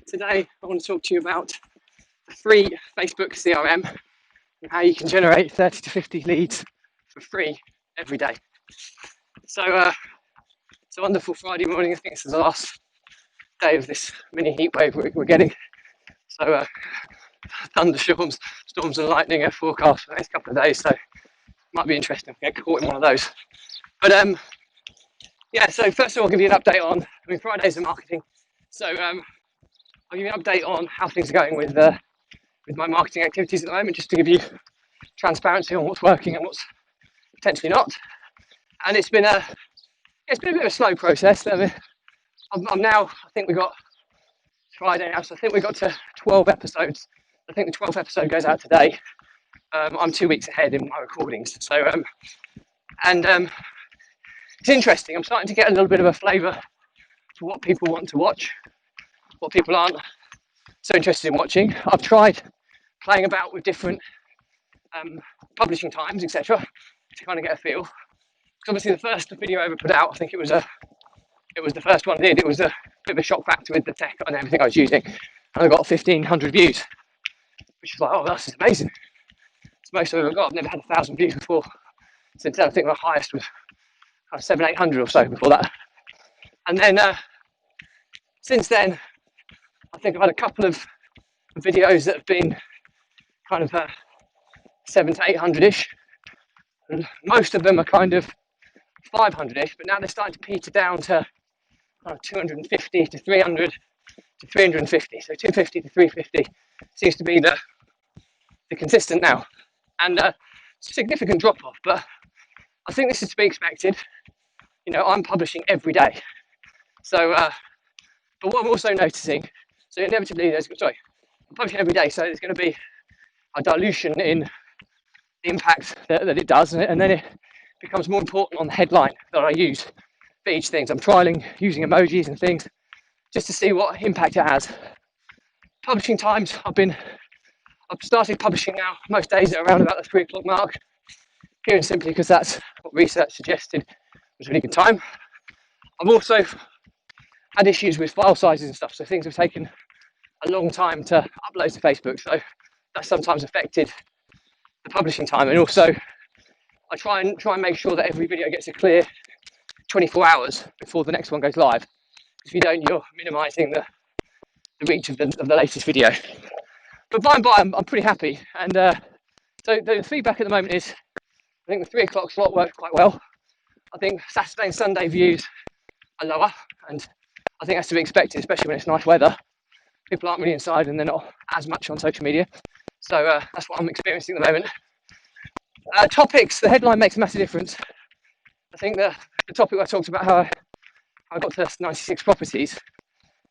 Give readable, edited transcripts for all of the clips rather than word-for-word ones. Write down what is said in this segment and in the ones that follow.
Today I want to talk to you about the free Facebook CRM and how you can generate 30 to 50 leads for free every day. So it's a wonderful Friday morning. I think this is the last day of this mini heat wave we're getting. So thunderstorms, storms and lightning are forecast for the next couple of days, so it might be interesting to get caught in one of those. But so first of all, I'll give you an update on, Fridays are marketing. So I'll give you an update on how things are going with my marketing activities at the moment, just to give you transparency on what's working and what's potentially not. And it's been a bit of a slow process. I'm now, I think we got Friday now, so I think we got to 12 episodes. I think the 12th episode goes out today. I'm 2 weeks ahead in my recordings. So it's interesting. I'm starting to get a little bit of a flavour for what people want to watch, what people aren't so interested in watching. I've tried playing about with different publishing times, etc., to kind of get a feel. Because obviously the first video I ever put out, I think it was the first one I did. It was a bit of a shock factor with the tech and everything I was using, and I got 1,500 views, which is like, oh, this is amazing. It's most I've ever got. I've never had 1,000 views before. Since then, I think my highest was 700-800 or so before that. And then since then, I think I've had a couple of videos that have been kind of 700 to 800-ish. And most of them are kind of 500-ish, but now they're starting to peter down to 250 to 300 to 350. So 250 to 350 seems to be the consistent now. And it's a significant drop off, but I think this is to be expected. I'm publishing every day. So, but what I'm also noticing, so inevitably I'm publishing every day, so there's going to be a dilution in the impact that it does, and then it becomes more important on the headline that I use for each thing. So I'm trialing using emojis and things just to see what impact it has. Publishing times, I've started publishing now most days at around about the 3 o'clock mark, purely and simply because that's what research suggested was a really good time. I've also had issues with file sizes and stuff, so things have taken a long time to upload to Facebook, so that's sometimes affected the publishing time. And also I try and make sure that every video gets a clear 24 hours before the next one goes live. If you don't, you're minimizing the reach of the latest video. But by and by, I'm pretty happy. And so the feedback at the moment is, I think the 3 o'clock slot works quite well. I think Saturday and Sunday views are lower, and I think that's to be expected, especially when it's nice weather. People aren't really inside and they're not as much on social media. So that's what I'm experiencing at the moment. Topics, the headline makes a massive difference. I think the topic I talked about, how I got to 96 properties,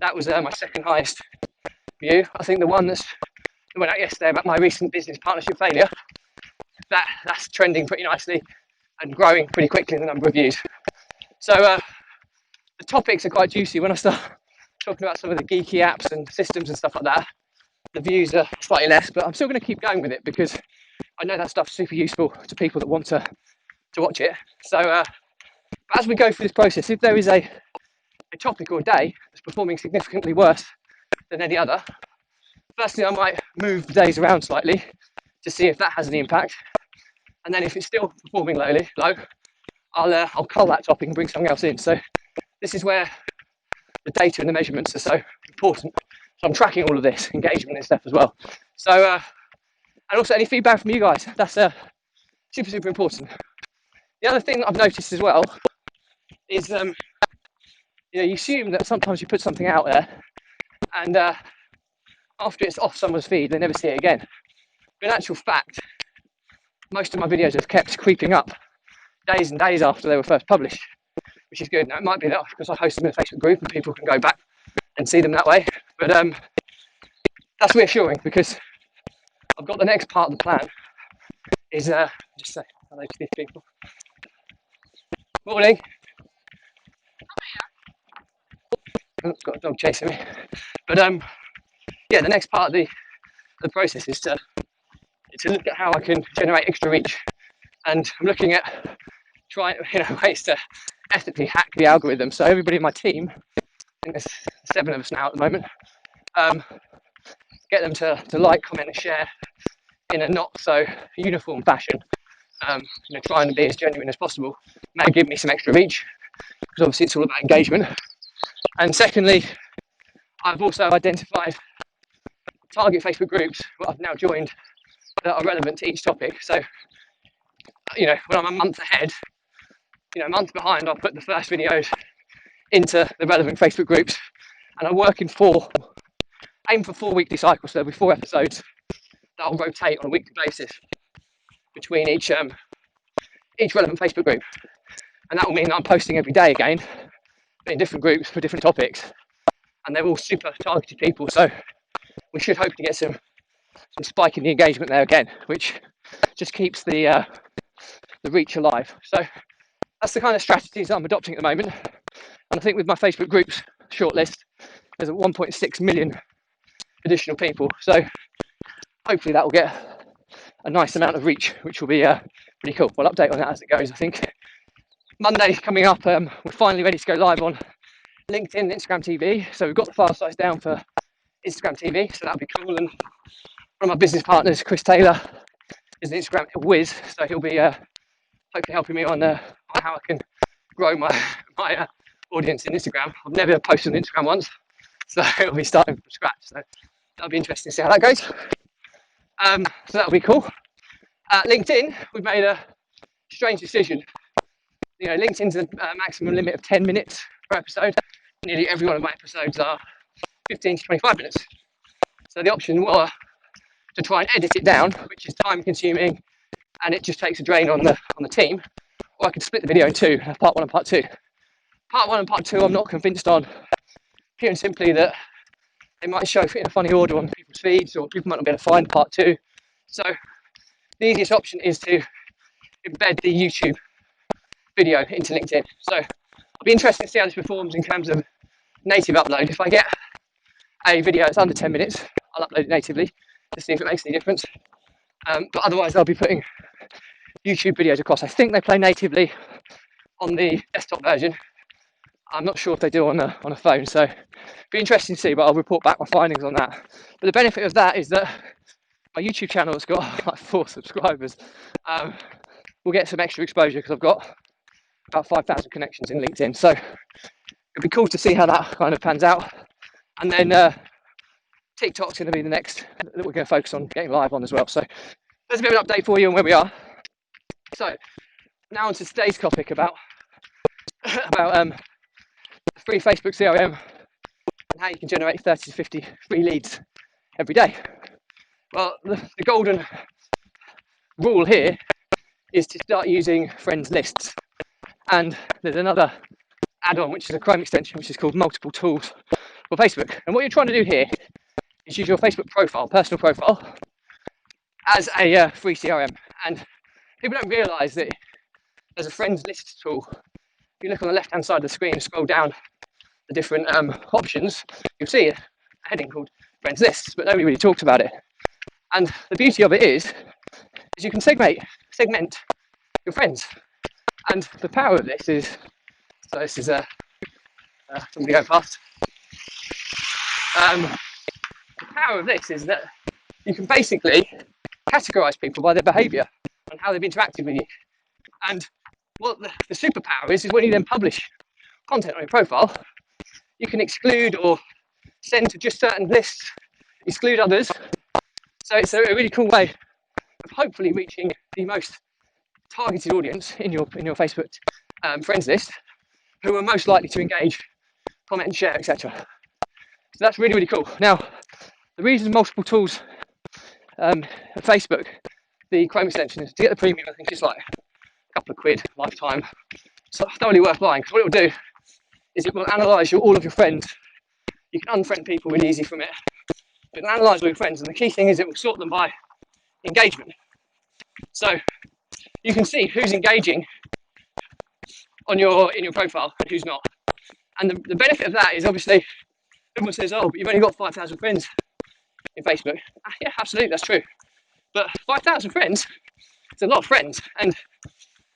that was my second highest view. I think the one that went out yesterday about my recent business partnership failure, that's trending pretty nicely and growing pretty quickly in the number of views. So the topics are quite juicy. When I start talking about some of the geeky apps and systems and stuff like that, the views are slightly less, but I'm still going to keep going with it because I know that stuff's super useful to people that want to watch it. So but as we go through this process, if there is a topic or a day that's performing significantly worse than any other, firstly I might move the days around slightly to see if that has any impact. And then if it's still performing low, I'll cull that topic and bring something else in. So this is where the data and the measurements are so important. So I'm tracking all of this, engagement and stuff as well. So, and also any feedback from you guys, that's super, super important. The other thing that I've noticed as well is, you assume that sometimes you put something out there and after it's off someone's feed, they never see it again. But in actual fact, most of my videos have kept creeping up days and days after they were first published, which is good. Now, it might be that because I host them in a Facebook group and people can go back and see them that way, but that's reassuring because I've got the next part of the plan is just say hello to these people. Morning. I've got a dog chasing me, but the next part of the process is to look at how I can generate extra reach, and I'm looking at trying ways to ethically hack the algorithm. So everybody in my team, I think there's 7 of us now at the moment, get them to like, comment and share in a not so uniform fashion. Trying to be as genuine as possible may give me some extra reach, because obviously it's all about engagement. And secondly, I've also identified target Facebook groups that I've now joined that are relevant to each topic. So, when I'm a month ahead, a month behind, I'll put the first videos into the relevant Facebook groups, and I work in aim for 4 weekly cycles. So there'll be 4 episodes that I'll rotate on a weekly basis between each relevant Facebook group, and that will mean that I'm posting every day again, but in different groups for different topics, and they're all super targeted people. So we should hope to get some spike in the engagement there again, which just keeps the reach alive. So that's the kind of strategies that I'm adopting at the moment. And I think with my Facebook groups shortlist, there's 1.6 million additional people. So hopefully that will get a nice amount of reach, which will be pretty cool. We'll update on that as it goes. I think Monday coming up, we're finally ready to go live on LinkedIn and Instagram TV. So we've got the file size down for Instagram TV, so that'll be cool. And one of my business partners, Chris Taylor, is an Instagram whiz, so he'll be hopefully helping me on how I can grow my audience in Instagram. I've never posted on Instagram once, so it'll be starting from scratch. So that'll be interesting to see how that goes. So that'll be cool. LinkedIn, we've made a strange decision. LinkedIn's a maximum limit of 10 minutes per episode. Nearly every one of my episodes are 15 to 25 minutes. So the option was to try and edit it down, which is time consuming, and it just takes a drain on the team. Or I could split the video in two, part 1 and part 2. Part 1 and part 2 I'm not convinced on, pure and simply that they might show in a funny order on people's feeds, or people might not be able to find part 2. So the easiest option is to embed the YouTube video into LinkedIn. So I'll be interested to see how this performs in terms of native upload. If I get a video that's under 10 minutes, I'll upload it natively to see if it makes any difference. But otherwise, I'll be putting YouTube videos across. I think they play natively on the desktop version. I'm not sure if they do on a phone, so it'll be interesting to see, but I'll report back my findings on that. But the benefit of that is that my YouTube channel has got like 4 subscribers. We'll get some extra exposure because I've got about 5,000 connections in LinkedIn. So it'll be cool to see how that kind of pans out. And then TikTok's going to be the next that we're going to focus on getting live on as well. So there's a bit of an update for you on where we are. So now on to today's topic about the free Facebook CRM and how you can generate 30 to 50 free leads every day. Well, the golden rule here is to start using friends lists. And there's another add-on, which is a Chrome extension, which is called multiple tools for Facebook. And what you're trying to do here is use your Facebook profile, personal profile, as a free CRM. And people don't realise that there's a friends list tool. If you look on the left-hand side of the screen and scroll down the different options, you'll see a heading called friends lists, but nobody really talks about it. And the beauty of it is you can segment your friends. And the power of this is, so this is somebody going past. The power of this is that you can basically categorize people by their behavior and how they've interacted with you. And what the superpower is when you then publish content on your profile, you can exclude or send to just certain lists, exclude others. So it's a really cool way of hopefully reaching the most targeted audience in your Facebook friends list, who are most likely to engage, comment and share, etc. So that's really, really cool. Now, the reason multiple tools at Facebook, the Chrome extension, is to get the premium. I think it's like a couple of quid lifetime. So thoroughly worth buying, because what it will do is it will analyse all of your friends. You can unfriend people really easy from it. It will analyse all your friends, and the key thing is it will sort them by engagement. So you can see who's engaging in your profile and who's not. And the benefit of that is, obviously, everyone says, oh, but you've only got 5,000 friends in Facebook. Yeah, absolutely, that's true. But 5,000 friends, it's a lot of friends. And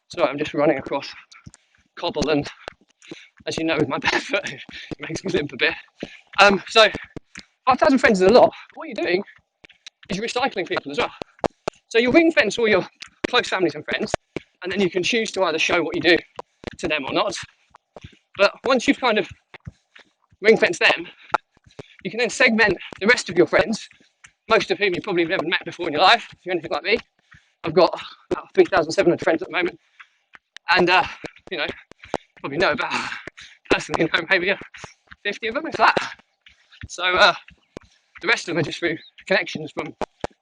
sorry, I'm just running across cobble, and as you know, with my bare foot, it makes me limp a bit. So 5,000 friends is a lot. What you're doing is recycling people as well. So you'll ring fence all your close families and friends, and then you can choose to either show what you do to them or not. But once you've kind of ring fence them, you can then segment the rest of your friends, most of whom you probably have never met before in your life, if you're anything like me. I've got about 3,700 friends at the moment, and probably know about, personally know maybe 50 of them, if that. So the rest of them are just through connections from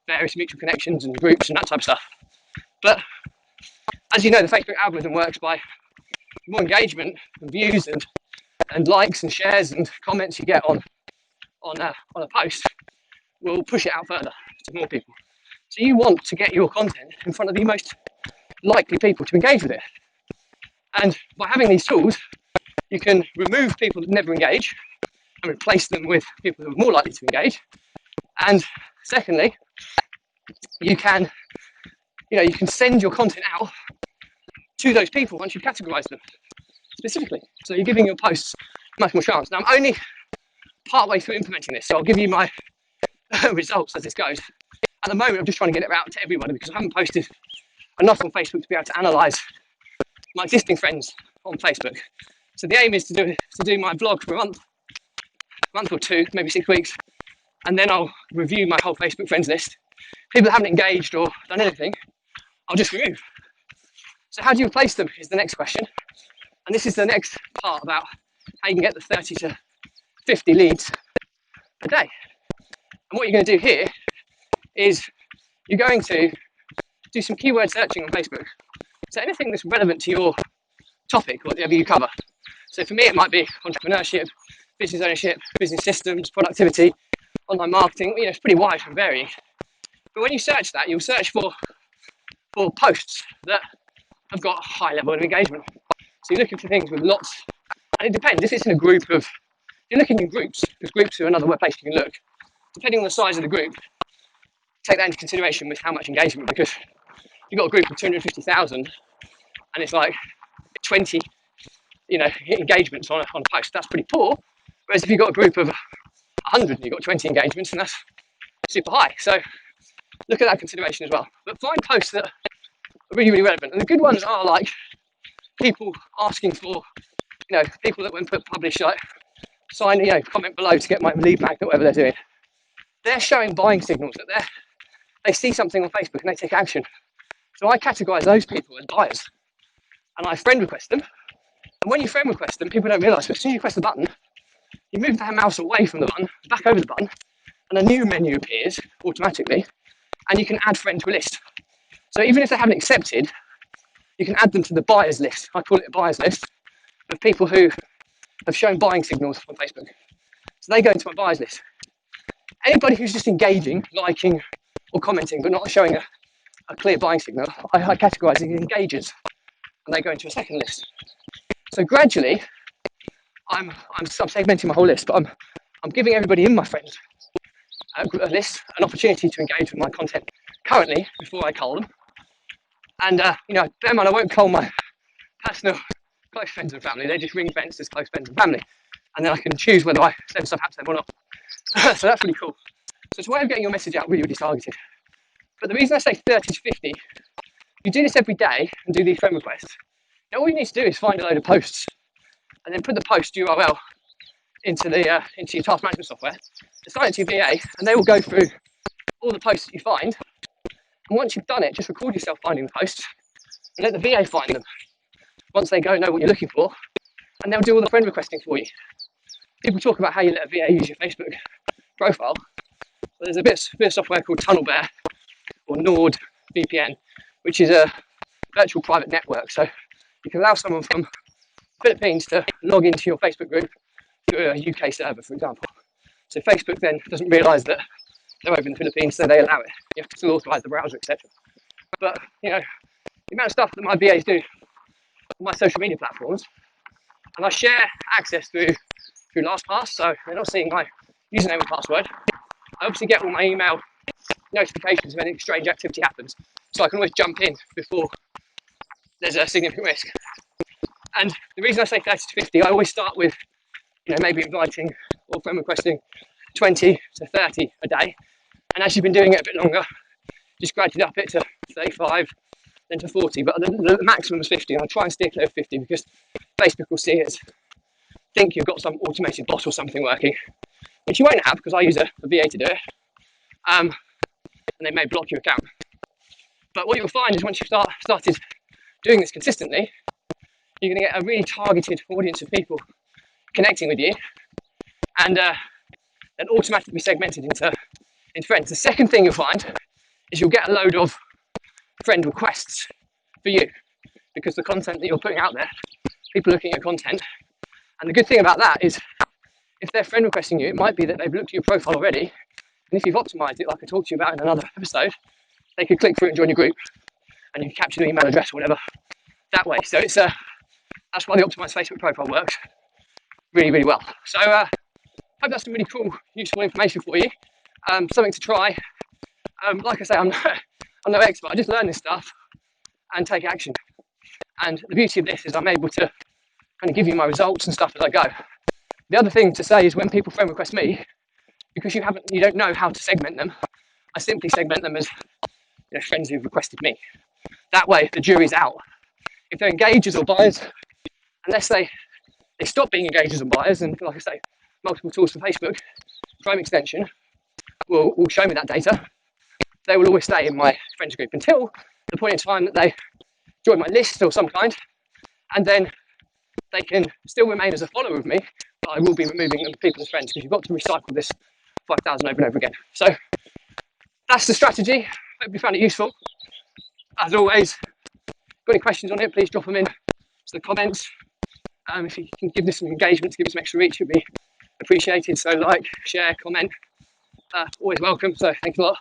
various mutual connections and groups and that type of stuff. But as you know, the Facebook algorithm works by more engagement and views and likes and shares and comments you get on a post will push it out further to more people. So you want to get your content in front of the most likely people to engage with it. And by having these tools, you can remove people that never engage and replace them with people who are more likely to engage. And secondly, you can send your content out to those people once you've categorized them specifically. So you're giving your posts much more chance. Now, I'm only part way through implementing this, so I'll give you my results as this goes. At the moment, I'm just trying to get it out to everybody because I haven't posted enough on Facebook to be able to analyze my existing friends on Facebook. So the aim is to do my blog for a month or two, maybe 6 weeks, and then I'll review my whole Facebook friends list. People that haven't engaged or done anything, I'll just remove. So how do you replace them is the next question. And this is the next part about how you can get the 30 to 50 leads a day. And what you're going to do here is you're going to do some keyword searching on Facebook. So anything that's relevant to your topic, whatever you cover. So for me, it might be entrepreneurship, business ownership, business systems, productivity, online marketing. It's pretty wide and varying. But when you search that, you'll search for posts that have got a high level of engagement. So you're looking for things with lots, and it depends. If it's in a group of, you're looking in groups, because groups are another place you can look. Depending on the size of the group, take that into consideration with how much engagement, because you've got a group of 250,000 and it's like 20 engagements on a post. That's pretty poor. Whereas if you've got a group of 100 and you've got 20 engagements, then that's super high. So look at that consideration as well. But find posts that are really, really relevant. And the good ones are like people asking for, people that when publish, like, sign, comment below to get my lead magnet, whatever they're doing. They're showing buying signals that they see something on Facebook and they take action. So I categorize those people as buyers and I friend request them. And when you friend request them, people don't realize, but as soon as you press the button, you move that mouse away from the button, back over the button, and a new menu appears automatically, and you can add friend to a list. So even if they haven't accepted, you can add them to the buyers list. I call it a buyers list of people who have shown buying signals on Facebook. So they go into my buyers list. Anybody who's just engaging, liking, or commenting, but not showing a clear buying signal, I categorize as engagers, and they go into a second list. So gradually, I'm segmenting my whole list, but I'm giving everybody in my friends a list an opportunity to engage with my content currently before I cull them. And bear in mind, I won't cull my personal close friends and family. They're just ring fenced as close friends and family, and then I can choose whether I send stuff out to them or not. So that's really cool. So it's a way of getting your message out really, really targeted. But the reason I say 30 to 50, you do this every day and do these friend requests. Now all you need to do is find a load of posts and then put the post URL into your task management software, assign it to your VA, and they will go through all the posts that you find. And once you've done it, just record yourself finding the posts and let the VA find them. Once they go know what you're looking for, and they'll do all the friend requesting for you. People talk about how you let a VA use your Facebook profile. Well, there's a bit of software called TunnelBear or Nord VPN, which is a virtual private network. So you can allow someone from the Philippines to log into your Facebook group through a UK server, for example. So Facebook then doesn't realise that they're over in the Philippines, so they allow it. You have to still authorise the browser, etc. But the amount of stuff that my VAs do on my social media platforms, and I share access through LastPass, so they're not seeing my username and password. I obviously get all my email notifications if any strange activity happens, so I can always jump in before there's a significant risk. And the reason I say 30 to 50, I always start with maybe inviting or friend requesting 20 to 30 a day. And as you've been doing it a bit longer, just gradually up it to 35, then to 40. But the maximum is 50. And I try and steer clear of 50 because Facebook will see it, think you've got some automated bot or something working, which you won't have because I use a VA to do it. And they may block your account. But what you'll find is once you've started doing this consistently, you're going to get a really targeted audience of people connecting with you, and then automatically segmented into friends. The second thing you'll find is you'll get a load of friend requests for you because the content that you're putting out there, people are looking at your content. And the good thing about that is if they're friend requesting you, it might be that they've looked at your profile already, and if you've optimized it like I talked to you about in another episode, they could click through it and join your group, and you can capture the email address or whatever that way. So it's that's why the optimized Facebook profile works really, really well. So I hope that's some really cool, useful information for you. Something to try. Like I say, I'm no expert. I just learn this stuff and take action. And the beauty of this is I'm able to kind of give you my results and stuff as I go. The other thing to say is when people friend request me, because you don't know how to segment them, I simply segment them as friends who've requested me. That way, the jury's out. If they're engagers or buyers, unless they stop being engagers or buyers, and like I say, multiple tools for Facebook, Chrome extension will show me that data, they will always stay in my friends group until the point in time that they join my list or some kind, and then they can still remain as a follower of me, but I will be removing them people as friends because you've got to recycle this 5,000 over and over again. So that's the strategy. Hope you found it useful. As always, got any questions on it, please drop them in to the comments. If you can give this some engagement to give it some extra reach, it would be appreciated. So like, share, comment, always welcome. So thanks a lot.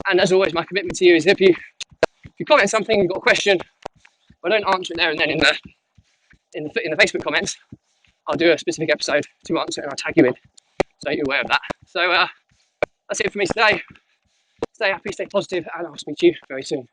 And as always, my commitment to you is if you comment something, you've got a question, if I don't answer it there and then in the Facebook comments, I'll do a specific episode to answer it and I'll tag you in so you're aware of that. So that's it for me today. Stay happy, stay positive, and I'll speak to you very soon.